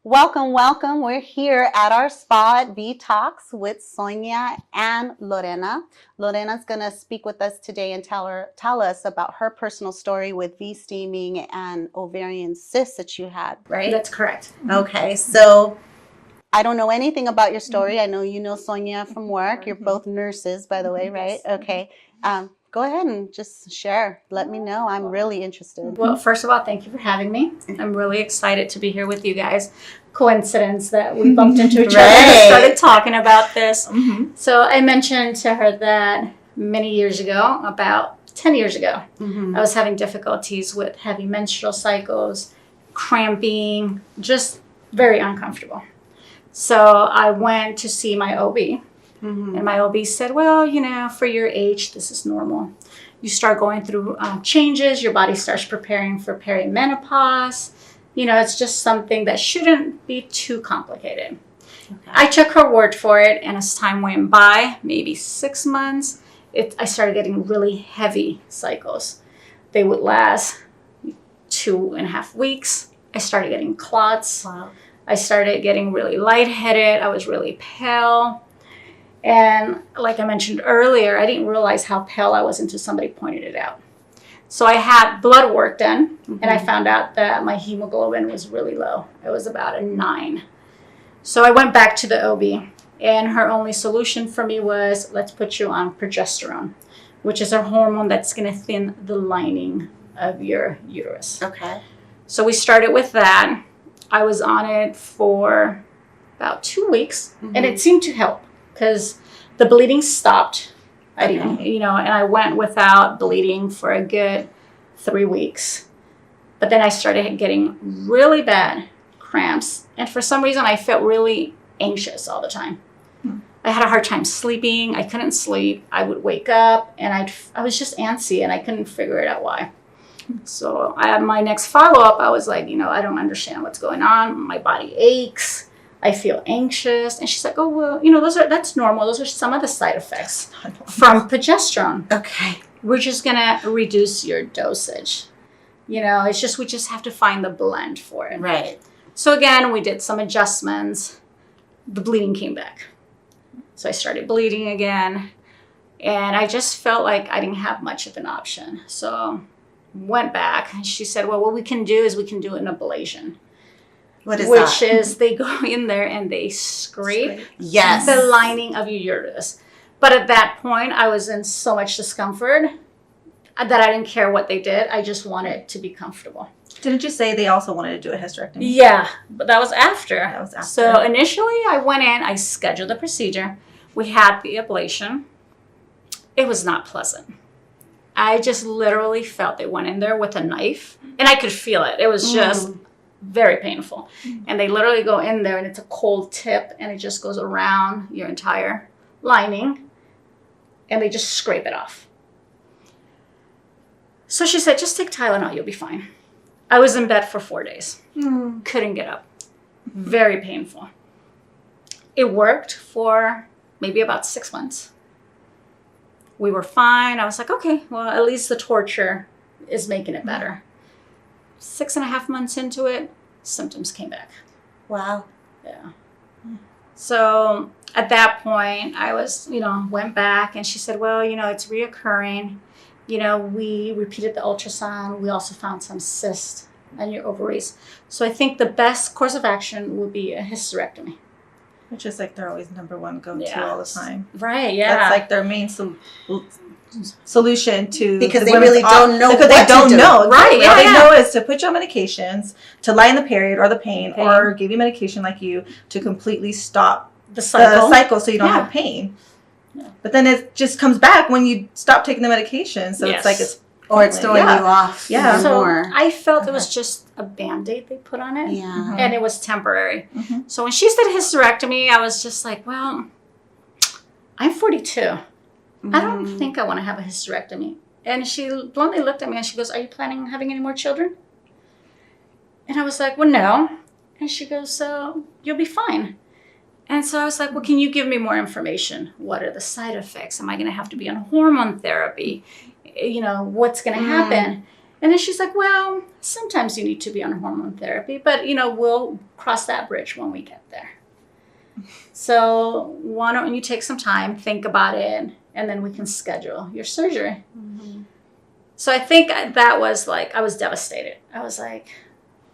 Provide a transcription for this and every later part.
Welcome, welcome. We're here at our spa at Vtox with Sonia and Lorena. Lorena's going to speak with us today and tell us about her personal story with V-steaming and ovarian cysts that you had, right? That's correct. Okay, so I don't know anything about your story. I know you know Sonia from work. You're both nurses, by the way, right? Okay. Go ahead and just share. Let me know. I'm really interested. Well, first of all, thank you for having me. I'm really excited to be here with you guys. Coincidence that we bumped into each other and started talking about this. So I mentioned to her that many years ago, about 10 years ago, I was having difficulties with heavy menstrual cycles, cramping, just very uncomfortable. So I went to see my OB. And my OB said, well, you know, for your age, this is normal. You start going through changes. Your body starts preparing for perimenopause. You know, it's just something that shouldn't be too complicated. Okay. I took her word for it. And as time went by, maybe 6 months, I started getting really heavy cycles. They would last 2.5 weeks. I started getting clots. Wow. I started getting really lightheaded. I was really pale. And like I mentioned earlier, I didn't realize how pale I was until somebody pointed it out. So I had blood work done, and I found out that my hemoglobin was really low. It was about a 9. So I went back to the OB, and her only solution for me was, let's put you on progesterone, which is a hormone that's going to thin the lining of your uterus. Okay. So we started with that. I was on it for about 2 weeks, and it seemed to help. Because the bleeding stopped. I didn't, and I went without bleeding for a good 3 weeks. But then I started getting really bad cramps. And for some reason, I felt really anxious all the time. I had a hard time sleeping. I couldn't sleep. I would wake up and I was just antsy and I couldn't figure it out why. So my next follow-up, I was like, I don't understand what's going on. My body aches. I feel anxious. And she's like, oh, well, that's normal. Those are some of the side effects from progesterone. Okay. We're just going to reduce your dosage. It's just, we just have to find the blend for it. Right. So again, we did some adjustments. The bleeding came back. So I started bleeding again. And I just felt like I didn't have much of an option. So went back. And she said, well, what we can do is we can do an ablation. What is that? Which is they go in there and they scrape yes. the lining of your uterus. But at that point, I was in so much discomfort that I didn't care what they did. I just wanted to be comfortable. Didn't you say they also wanted to do a hysterectomy? Yeah, but that was after. That was after. So initially, I went in, I scheduled the procedure. We had the ablation. It was not pleasant. I just literally felt they went in there with a knife, and I could feel it. It was just very painful. And they literally go in there and it's a cold tip and it just goes around your entire lining and they just scrape it off. So she said, just take Tylenol, you'll be fine. I was in bed for 4 days. Couldn't get up. Very painful. It worked for maybe about 6 months. We were fine. I was like, okay, well, at least the torture is making it better. 6.5 months into it, symptoms came back. Wow. Yeah. So at that point, I was, went back and she said, well, it's reoccurring. We repeated the ultrasound. We also found some cysts on your ovaries. So I think the best course of action would be a hysterectomy. Which is like they're always number one go-to all the time. Right, yeah. That's like their main solution to because they really don't know because what they don't to do. know right all they know is to put you on medications to lighten the period or the pain or give you medication like you to completely stop the cycle so you don't have pain. But then it just comes back when you stop taking the medication, so it's like it's throwing you off even so more. I felt it was just a Band-Aid they put on it, yeah, and it was temporary. So when she said hysterectomy, I was just like, well, I'm 42. I don't think I want to have a hysterectomy. And she bluntly looked at me and she goes, are you planning on having any more children? And I was like, well, no. And she goes, so you'll be fine. And so I was like, well, can you give me more information? What are the side effects? Am I going to have to be on hormone therapy? What's going to happen? And then she's like, well, sometimes you need to be on hormone therapy, but, we'll cross that bridge when we get there. So why don't you take some time, think about it, and then we can schedule your surgery. Mm-hmm. So I think that was like, I was devastated. I was like,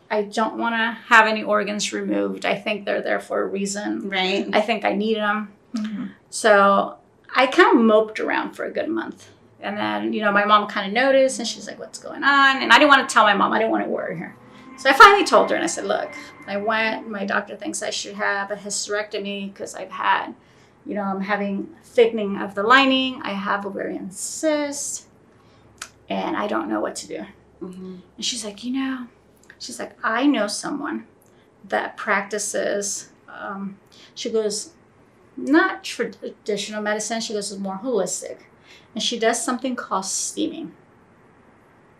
I don't want to have any organs removed. I think they're there for a reason. Right. I think I need them. Mm-hmm. So I kind of moped around for a good month. And then, my mom kind of noticed, and she's like, what's going on? And I didn't want to tell my mom. I didn't want to worry her. So I finally told her, and I said, look, my doctor thinks I should have a hysterectomy because I've had, I'm having thickening of the lining. I have ovarian cysts, and I don't know what to do. Mm-hmm. And she's like, I know someone that practices, she goes, not traditional medicine. She goes, more holistic. And she does something called steaming.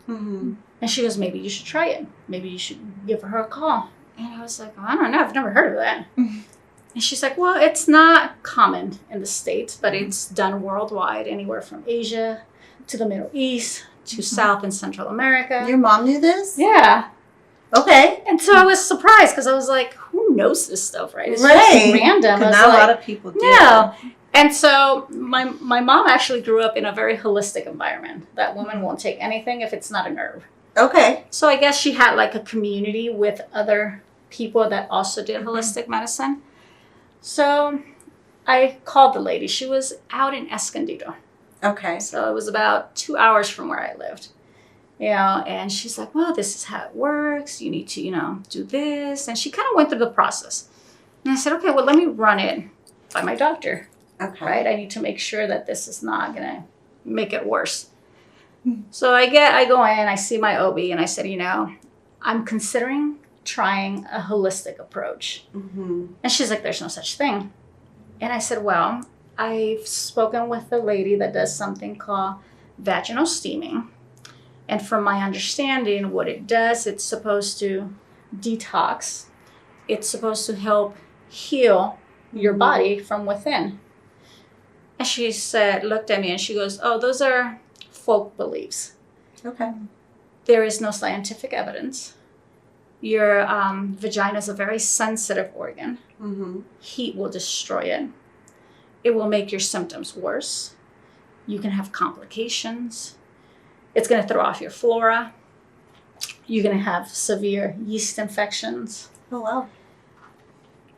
Mm-hmm. And she goes, maybe you should try it. Maybe you should give her a call. And I was like, I don't know. I've never heard of that. Mm-hmm. And she's like, well, it's not common in the States, but it's done worldwide, anywhere from Asia to the Middle East to South and Central America. Your mom knew this? Yeah. Okay. And so I was surprised because I was like, who knows this stuff, right? It's just random. Not a lot of people do. No. And so my mom actually grew up in a very holistic environment. That woman won't take anything if it's not a nerve. Okay. So I guess she had like a community with other people that also did holistic medicine. So I called the lady. She was out in Escondido. Okay. So it was about 2 hours from where I lived. And she's like, well, this is how it works. You need to, do this. And she kind of went through the process. And I said, okay, well, let me run it by my doctor. Okay. Right? I need to make sure that this is not going to make it worse. So I go in, I see my OB, and I said, I'm considering trying a holistic approach. Mm-hmm. And she's like, there's no such thing. And I said, well, I've spoken with a lady that does something called vaginal steaming. And from my understanding, what it does, it's supposed to detox. It's supposed to help heal your body from within. And she looked at me and she goes, oh, those are folk beliefs. Okay. There is no scientific evidence. Your vagina is a very sensitive organ. Mm-hmm. Heat will destroy it. It will make your symptoms worse. You can have complications. It's going to throw off your flora. You're going to have severe yeast infections. Oh, wow.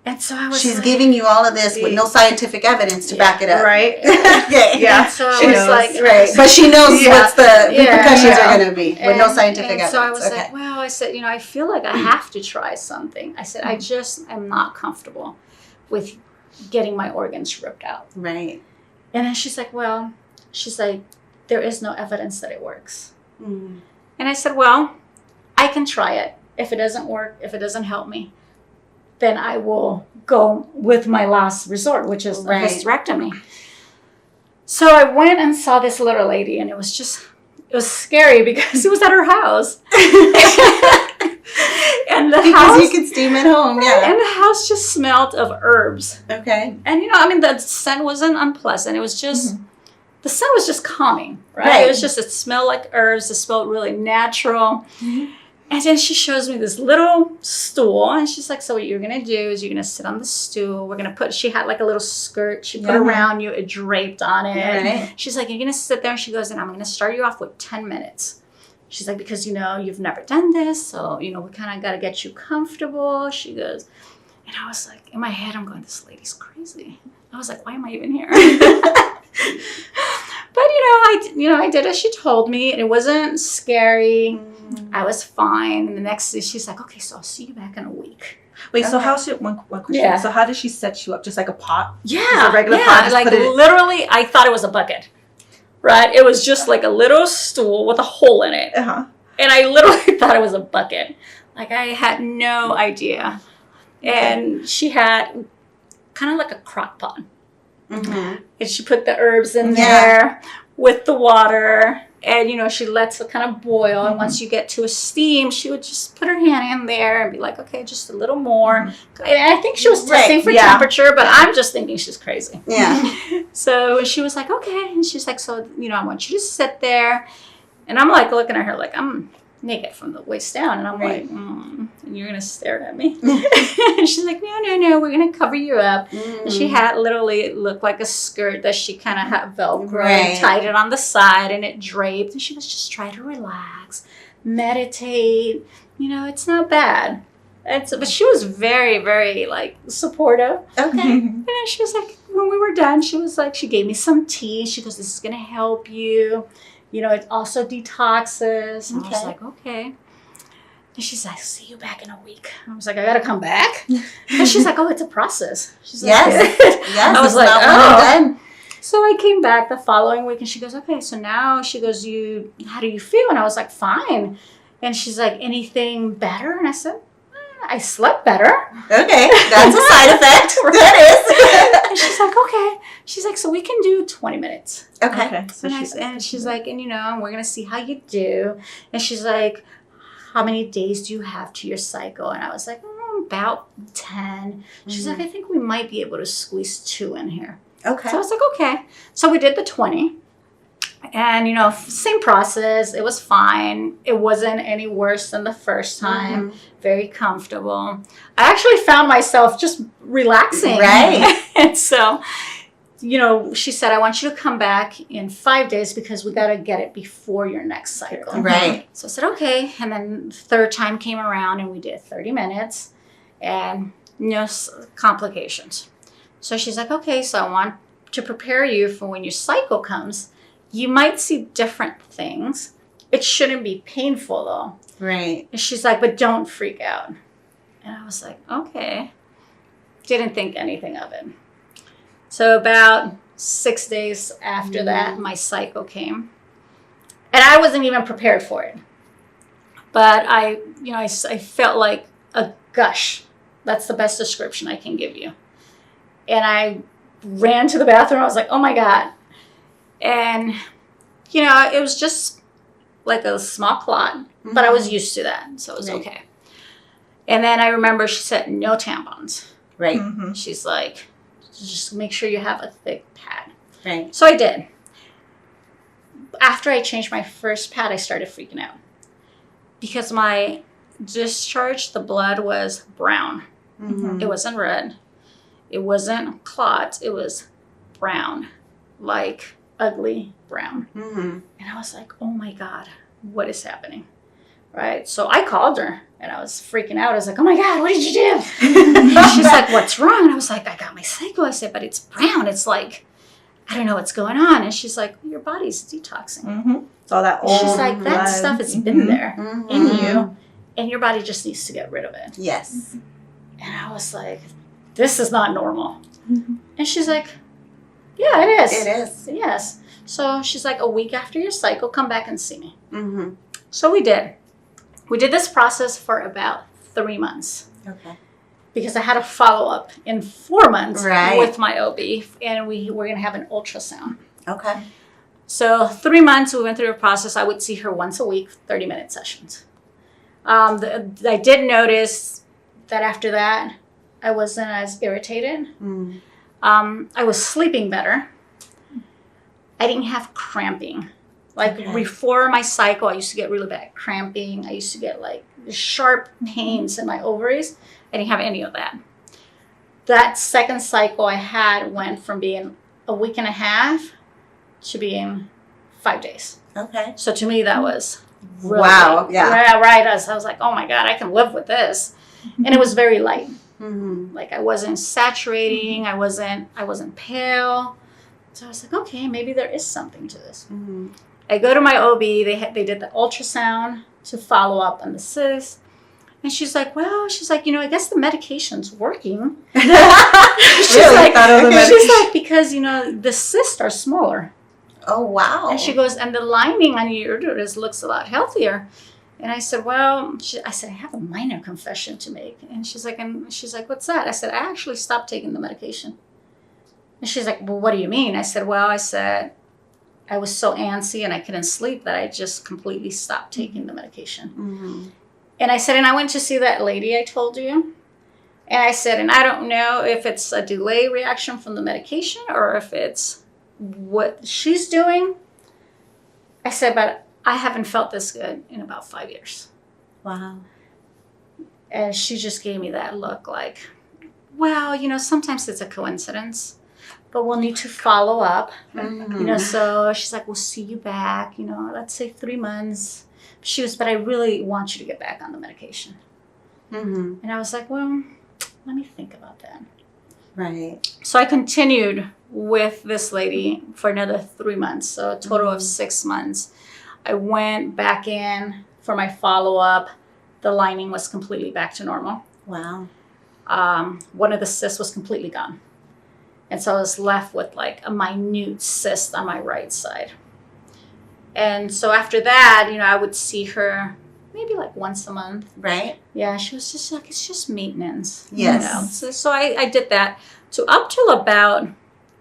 And so I was She's giving you all of this with no scientific evidence to back it up. Right. Okay. Yeah. And so I was like, right. But she knows what the repercussions are going to be with no scientific evidence. So I was like, well, I said, I feel like I have to try something. I said, I just am not comfortable with getting my organs ripped out. Right. And then she's like, there is no evidence that it works. Mm. And I said, well, I can try it. If it doesn't work, if it doesn't help me, then I will go with my last resort, which is a hysterectomy. So I went and saw this little lady, and it was scary because it was at her house. And because you could steam at home, yeah. And the house just smelled of herbs. Okay. And the scent wasn't unpleasant. It was just, the scent was just calming, right? It was just, it smelled like herbs. It smelled really natural. Mm-hmm. And then she shows me this little stool, and she's like, so what you're going to do is you're going to sit on the stool. We're going to she had like a little skirt she put around you. It draped on it. Right. She's like, you're going to sit there. And she goes, and I'm going to start you off with 10 minutes. She's like, because, you've never done this. So, we kind of got to get you comfortable. She goes, and I was like, in my head, I'm going, this lady's crazy. I was like, why am I even here? But, I did as she told me, and it wasn't scary. I was fine. And the next day, she's like, okay, so I'll see you back in a week. Wait, so one question. Yeah. So how did she set you up? Just like a pot? Yeah. Just a regular pot? Like literally, I thought it was a bucket. Right? It was just like a little stool with a hole in it. Uh-huh. And I literally thought it was a bucket. Like I had no idea. And she had kind of like a crock pot. Mm-hmm. And she put the herbs in there with the water. And, she lets it kind of boil. And once you get to a steam, she would just put her hand in there and be like, okay, just a little more. Mm-hmm. And I think she was testing for temperature, but I'm just thinking she's crazy. Yeah. So she was like, okay. And she's like, so, I want you to sit there. And I'm like looking at her like I'm naked from the waist down. And I'm like, and you're going to stare at me? And she's like, no, we're going to cover you up. And she had literally, it looked like a skirt that she kind of had Velcro and tied it on the side and it draped. And she was just trying to relax, meditate. You know, it's not bad. But she was very, very like supportive. Okay. And then she was like, when we were done, she was like, she gave me some tea. She goes, this is going to help you. You know, it also detoxes. And I was like, okay. And she's like, see you back in a week. I was like, I got to come back? And she's like, oh, it's a process. She's like, yes. I was like, oh. So I came back the following week and she goes, okay, so now she goes, how do you feel? And I was like, fine. And she's like, anything better? And I said, I slept better. Okay, that's a side effect. That is. And she's like, okay. She's like, so we can do 20 minutes. Okay. So and she's like, and you know, we're going to see how you do. And she's like, how many days do you have to your cycle? And I was like, about 10. She's like, I think we might be able to squeeze 2 in here. Okay. So I was like, okay. So we did the 20. And, you know, same process. It was fine. It wasn't any worse than the first time. Very comfortable. I actually found myself just relaxing. Right. And so, you know, she said, I want you to come back in 5 days because we got to get it before your next cycle. Right. So I said, okay. And then the third time came around and we did 30 minutes and no complications. So she's like, okay, so I want to prepare you for when your cycle comes. You might see different things. It shouldn't be painful though. Right. And she's like, but don't freak out. And I was like, okay. Didn't think anything of it. So about 6 days after that, my cycle came. And I wasn't even prepared for it. But I felt like a gush. That's the best description I can give you. And I ran to the bathroom. I was like, oh my God. And, you know, it was just like a small clot, but I was used to that. So it was okay. And then I remember she said, no tampons. Right. She's like, just make sure you have a thick pad. Right. So I did. After I changed my first pad, I started freaking out. Because my discharge, the blood was brown. It wasn't red. It wasn't clot. It was brown. Like ugly brown. And I was like, oh my God, what is happening? Right? So I called her and I was freaking out. I was like, oh my God, what did you do? She's like, what's wrong? And I was like, I got my cycle. I said, but it's brown. It's like, I don't know what's going on. And she's like, your body's detoxing. It's all that old She's like, that blood. stuff has been there in you and your body just needs to get rid of it. Yes. And I was like, this is not normal. And she's like, yeah, it is. It is. Yes. So she's like, a week after your cycle, come back and see me. So we did. We did this process for about 3 months. Okay. Because I had a follow-up in 4 months Right. with my OB. And we were going to have an ultrasound. Okay. So 3 months, we went through a process. I would see her once a week, 30-minute sessions. I did notice that after that, I wasn't as irritated. I was sleeping better. I didn't have cramping. Like before my cycle, I used to get really bad cramping. I used to get like sharp pains in my ovaries. I didn't have any of that. That second cycle I had went from being a week and a half to being 5 days. Okay. So to me, that was really, wow. Yeah. Right. I was like, oh my God, I can live with this. And it was very light. Like I wasn't saturating. I wasn't pale. So I was like, okay, maybe there is something to this. I go to my OB. They did the ultrasound to follow up on the cyst. And she's like, you know, I guess the medication's working. She's like, because, you know, the cysts are smaller. Oh, wow. And she goes, and the lining on your uterus looks a lot healthier. And I said, I have a minor confession to make. And she's like, what's that? I said, I actually stopped taking the medication. And she's like, well, what do you mean? I said, I was so antsy and I couldn't sleep that I just completely stopped taking the medication. And I said, and I went to see that lady I told you. And I said, and I don't know if it's a delay reaction from the medication or if it's what she's doing. I said, but I haven't felt this good in about 5 years. Wow. And she just gave me that look like, well, you know, sometimes it's a coincidence, but we'll need to follow up. Mhm. You know, so she's like, we'll see you back, you know, let's say 3 months. She was, but I really want you to get back on the medication. Mhm. And I was like, well, let me think about that. Right. So I continued with this lady for another 3 months, so a total of 6 months. I went back in for my follow-up. The lining was completely back to normal. Wow. One of the cysts was completely gone. And so I was left with like a minute cyst on my right side. And so after that, you know, I would see her maybe like once a month. Right. Yeah, she was just like, it's just maintenance. Yes. You know? So I did that to up till about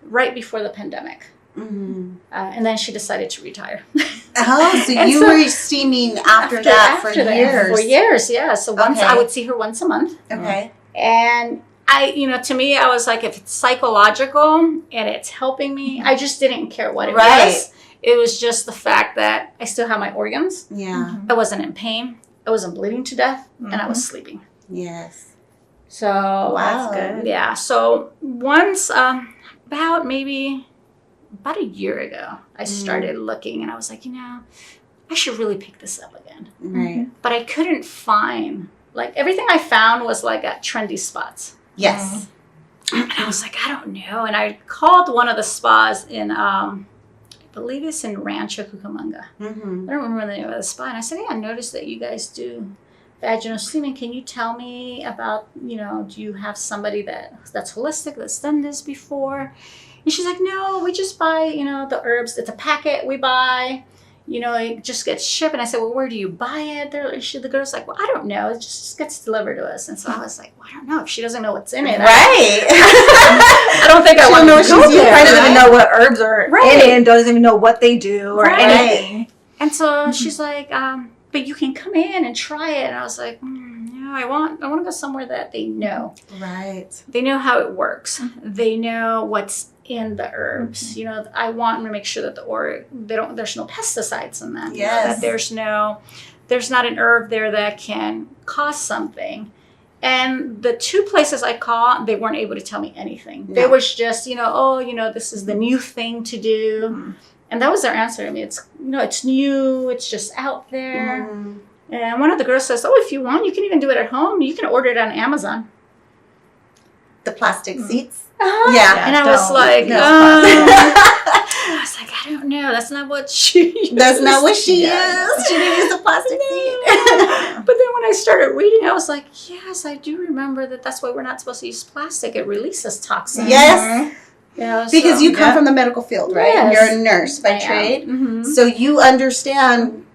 right before the pandemic. Mm-hmm. And then she decided to retire. Oh, so And you so- were steaming after that for years. For years, yeah. So once Okay. I would see her once a month. Okay. And I, you know, to me, I was like, if it's psychological and it's helping me, I just didn't care what it was. It was just the fact that I still have my organs. Yeah. I wasn't in pain. I wasn't bleeding to death. And I was sleeping. Yes. So, Wow. That's good. yeah. So once, about a year ago, I started looking and I was like, you know, I should really pick this up again. Right. But I couldn't find, like, everything I found was like at trendy spots. Yes. And I was like, I don't know. And I called one of the spas in, I believe it's in Rancho Cucamonga. Mm-hmm. I don't remember the name of the spa. And I said, hey, I noticed that you guys do vaginal steaming. Can you tell me about, you know, do you have somebody that's holistic, that's done this before? And she's like, no, we just buy, you know, the herbs. It's a packet we buy. You know, it just gets shipped. And I said, well, where do you buy it? The girl's like, well, I don't know. It just gets delivered to us. And so I was like, well, I don't know. If she doesn't know what's in it. Right. I don't think I want to know go she's She there. doesn't even know what herbs are in it and doesn't even know what they do or Right. anything. And so she's like, but you can come in and try it. And I was like, yeah, I want to go somewhere that they know. Right. They know how it works. They know what's in the herbs. You know, I want to make sure that there's no pesticides in them. You know, Yes. that there's not an herb there that can cause something. And the 2 places I called, they weren't able to tell me anything. No. They was just, you know, oh, you know, this is the new thing to do. And that was their answer to me. It's, you know, it's new. It's just out there. Mhm. And one of the girls says, oh, if you want, you can even do it at home. You can order it on Amazon. The plastic seats. Uh-huh. Yeah. And I was don't. like, No, I was like, I don't know. That's not what she used. That's not what she Yeah. used. She didn't use the plastic seat. But then when I started reading, I was like, yes, I do remember that's why we're not supposed to use plastic. It releases toxins. Yes. You know, Because so- you come from the medical field, right? Yes. You're a nurse by I am. trade. Mhm. So you understand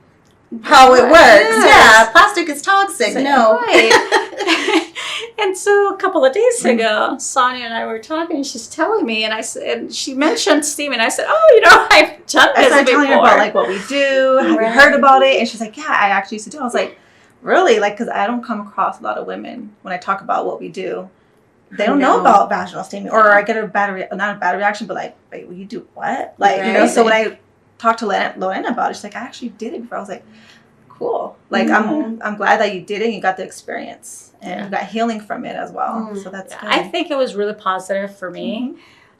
how it Right. works. Yes. Yeah, plastic is toxic. No. Right. And so a couple of days ago, Sonia and I were talking, and she's telling me, and I said, and she mentioned steaming. I said, oh, you know, I've done I this started before. telling her about like what we do. Have you Right. heard about it? And she's like, yeah, I actually used to do. I was like, really? Like, because I don't come across a lot of women when I talk about what we do. They don't know No. about vaginal steaming, or I get not a bad reaction, but like, wait, will you do what? Like, you know. Right. So when I talked to Lorena about it, she's like, I actually did it before. I was like, cool. Like, I'm glad that you did it. And you got the experience, and you got healing from it as well. Mm. So that's good. I think it was really positive for me.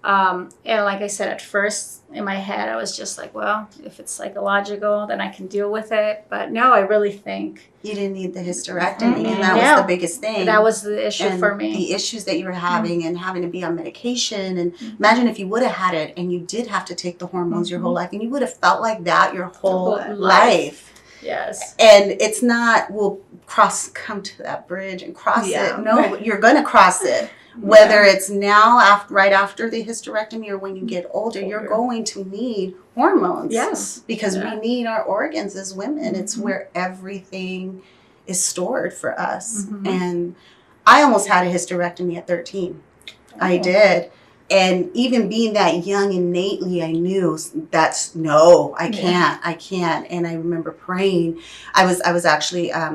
And like I said, at first in my head, I was just like, well, if it's psychological, then I can deal with it. But no, I really think You didn't need the hysterectomy, Mhm. and that Yeah. was the biggest thing. that was the issue and for me. the issues that you were having and having to be on medication. And imagine if you would have had it and you did have to take the hormones your whole life, and you would have felt like that your whole Whole life. Yes. And it's not, we'll come to that bridge and cross Yeah. it. No, you're going to cross it. Whether it's now, right after the hysterectomy, or when you get older, you're going to need hormones. Yes. Because Yeah. we need our organs as women. It's where everything is stored for us. And I almost had a hysterectomy at 13. I did. And even being that young innately, I knew I can't. And I remember praying. I was actually, I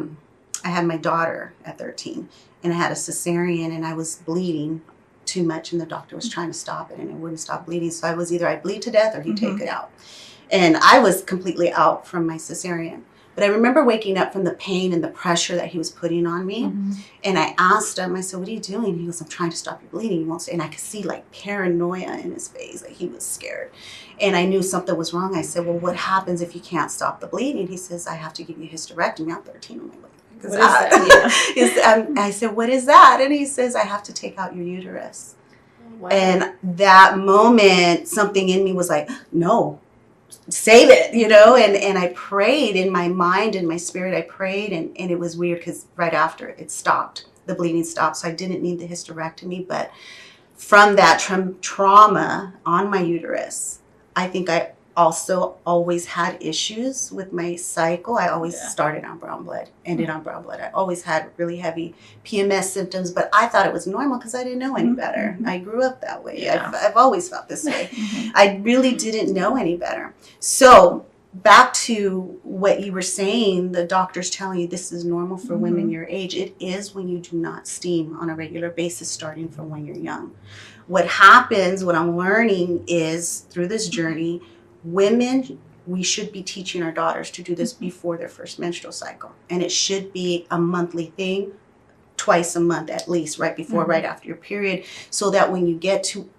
had my daughter at 13, and I had a cesarean, and I was bleeding too much, and the doctor was trying to stop it, and it wouldn't stop bleeding. So I was either I'd bleed to death or he'd take it out. And I was completely out from my cesarean. But I remember waking up from the pain and the pressure that he was putting on me. And I asked him, I said, what are you doing? He goes, I'm trying to stop your bleeding. You won't stay. And I could see like paranoia in his face, like he was scared. And I knew something was wrong. I said, well, what happens if you can't stop the bleeding? He says, I have to give you a hysterectomy. I'm 13. I'm like, what is that? I said, what is that? And he says, I have to take out your uterus. Wow. And that moment, something in me was like, no. Save it, you know, and I prayed in my mind and my spirit. I prayed, and it was weird because right after it stopped, the bleeding stopped. So I didn't need the hysterectomy. But from that trauma on my uterus, I think I also always had issues with my cycle. I always started on brown blood, ended on brown blood. I always had really heavy PMS symptoms, but I thought it was normal because I didn't know any better. I grew up that way. Yeah. I've always felt this way. I really didn't know any better. So back to what you were saying, the doctors telling you this is normal for women your age. It is when you do not steam on a regular basis starting from when you're young. What happens, what I'm learning is through this journey, women, we should be teaching our daughters to do this before their first menstrual cycle. And it should be a monthly thing, twice a month at least, right before, right after your period, so that when you get to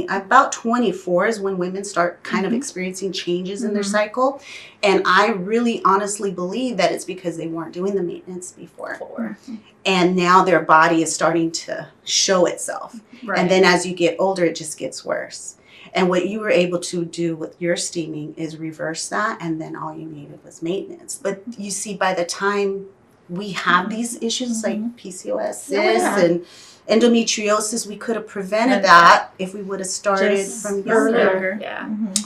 about 24 is when women start kind of experiencing changes in their cycle. And I really honestly believe that it's because they weren't doing the maintenance before. And now their body is starting to show itself. And then as you get older, it just gets worse. And what you were able to do with your steaming is reverse that, and then all you needed was maintenance. But you see, by the time we have these issues like PCOS, cysts, and endometriosis, we could have prevented that if we would have started from younger.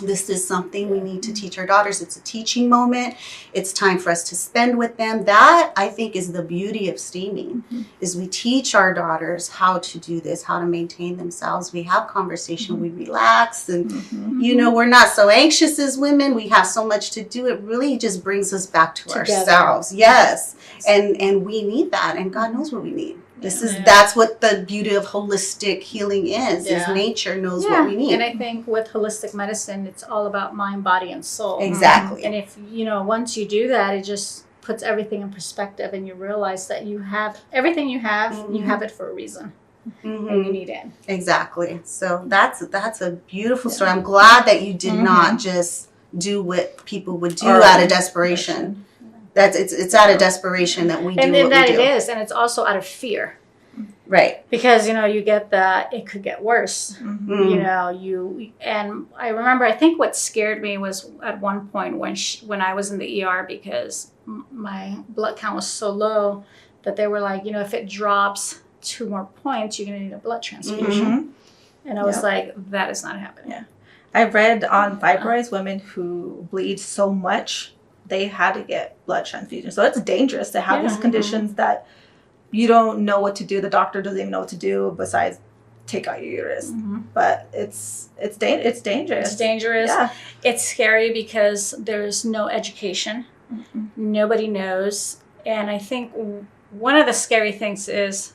This is something we need to teach our daughters. It's a teaching moment. It's time for us to spend with them. That, I think, is the beauty of steaming, is we teach our daughters how to do this, how to maintain themselves. We have conversation, we relax, and you know, we're not so anxious as women. We have so much to do. It really just brings us back to ourselves. Yes. And we need that, and God knows what we need. That's what the beauty of holistic healing is nature knows what we need. And I think with holistic medicine, it's all about mind, body, and soul. Exactly. And if, you know, once you do that, it just puts everything in perspective, and you realize that you have everything you have it for a reason. And you need it. Exactly. So that's a beautiful story. I'm glad that you did not just do what people would do out of desperation. It's out of desperation that we do what we do. And that it is, and it's also out of fear. Right. Because, you know, you get that it could get worse. You know, and I remember, I think what scared me was at one point when I was in the ER, because my blood count was so low that they were like, you know, if it drops 2 more points, you're going to need a blood transfusion. And I was like, that is not happening. I've read on fibroids, women who bleed so much, they had to get blood transfusion. So it's dangerous to have these conditions that you don't know what to do. The doctor doesn't even know what to do besides take out your uterus. But it's dangerous. It's dangerous. Yeah. It's scary because there's no education. Nobody knows. And I think one of the scary things is,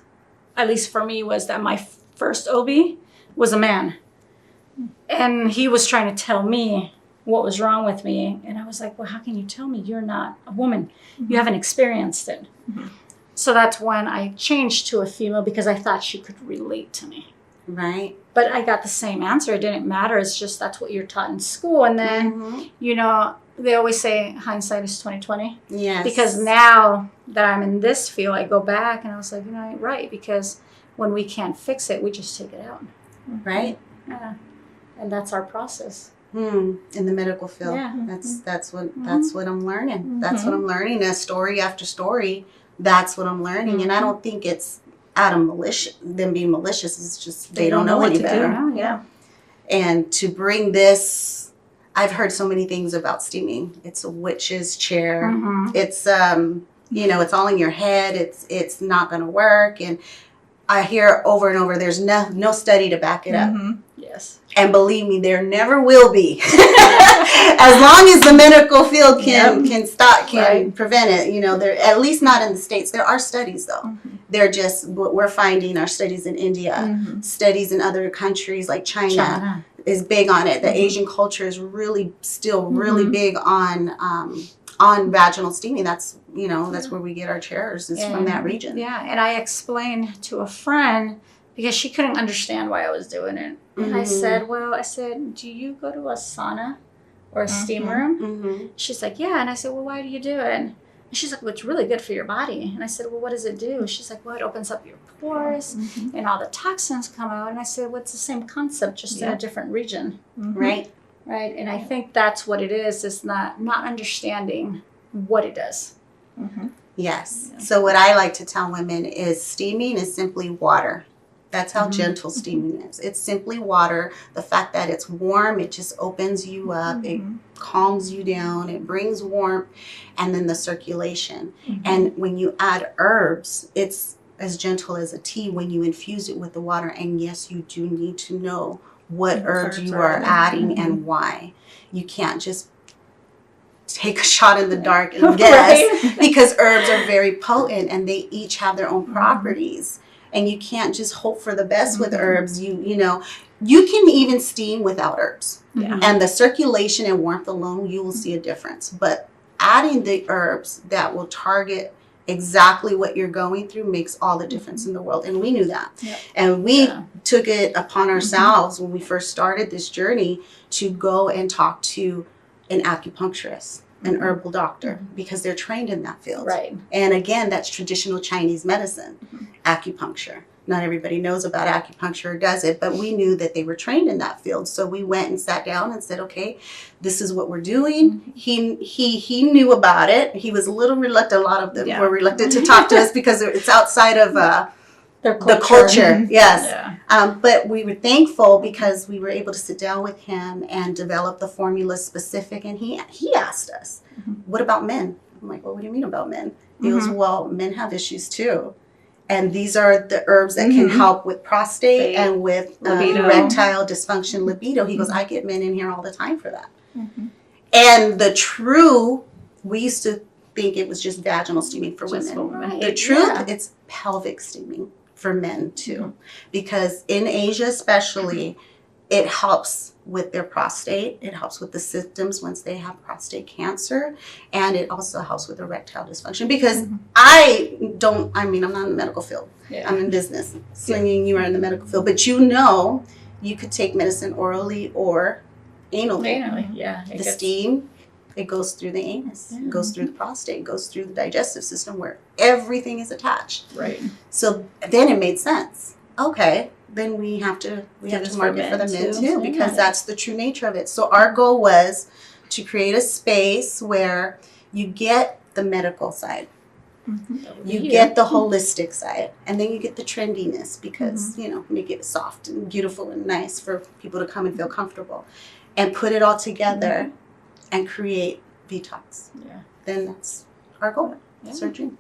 at least for me, was that my first OB was a man. And he was trying to tell me what was wrong with me. And I was like, well, how can you tell me? You're not a woman. You haven't experienced it. So that's when I changed to a female, because I thought she could relate to me. Right. But I got the same answer. It didn't matter. It's just that's what you're taught in school. And then, you know, they always say hindsight is 20/20. Yes. Because now that I'm in this field, I go back and I was like, you know, you're right. Because when we can't fix it, we just take it out. Right. Yeah. And that's our process. In the medical field. That's what I'm learning. That's what I'm learning. As story after story, that's what I'm learning. And I don't think it's out of them being malicious. It's just they don't know any better. And to bring this, I've heard so many things about steaming. It's a witch's chair. It's you know, it's all in your head. It's not going to work. And I hear over and over, there's no study to back it up. Yes. And believe me, there never will be. As long as the medical field can prevent it. You know, there, at least not in the States. There are studies though. They're just, what we're finding are studies in India, studies in other countries like China. is big on it. The Asian culture is really still really big on vaginal steaming. That's that's where we get our chairs is from that region. Yeah, and I explained to a friend because she couldn't understand why I was doing it. And I said, do you go to a sauna or a steam room? She's like, yeah. And I said, well, why do you do it? And she's like, well, it's really good for your body. And I said, well, what does it do? She's like, well, it opens up your pores and all the toxins come out. And I said, well, it's the same concept, just in a different region. Right. Right. And I think that's what it is not understanding what it does. Yes. Yeah. So what I like to tell women is steaming is simply water. That's how gentle steaming is. It's simply water. The fact that it's warm, it just opens you up. It calms you down. It brings warmth, and then the circulation. And when you add herbs, it's as gentle as a tea when you infuse it with the water. And yes, you do need to know what herbs you are adding and why. You can't just take a shot in the dark and guess because herbs are very potent and they each have their own properties. And you can't just hope for the best with herbs. You can even steam without herbs. And the circulation and warmth alone, you will see a difference. But adding the herbs that will target exactly what you're going through makes all the difference in the world. And we knew that. And we took it upon ourselves when we first started this journey to go and talk to an acupuncturist, an herbal doctor, because they're trained in that field. Right. And again, that's traditional Chinese medicine, acupuncture. Not everybody knows about acupuncture or does it, but we knew that they were trained in that field. So we went and sat down and said, okay, this is what we're doing. He knew about it. He was a little reluctant. A lot of them were reluctant to talk to us because it's outside of the culture. Yes. But we were thankful because we were able to sit down with him and develop the formula specific. And he asked us, what about men? I'm like, well, what do you mean about men? He goes, well, men have issues too. And these are the herbs that can help with prostate and with erectile dysfunction, libido. He goes, I get men in here all the time for that. And we used to think it was just vaginal steaming for women. The truth, it's pelvic steaming for men too. Because in Asia especially, it helps with their prostate. It helps with the symptoms once they have prostate cancer. And it also helps with erectile dysfunction. Because I'm not in the medical field. I'm in business. Slinging, you are in the medical field. But you could take medicine orally or anally. The steam, it goes through the anus. It goes through the prostate. It goes through the digestive system where everything is attached. Right. So then it made sense. Okay, then we have to market for the men too because that's the true nature of it. So our goal was to create a space where you get the medical side, you get the holistic side, and then you get the trendiness because make it soft and beautiful and nice for people to come and feel comfortable, and put it all together and create Vtox. Then that's our goal. It's our dream.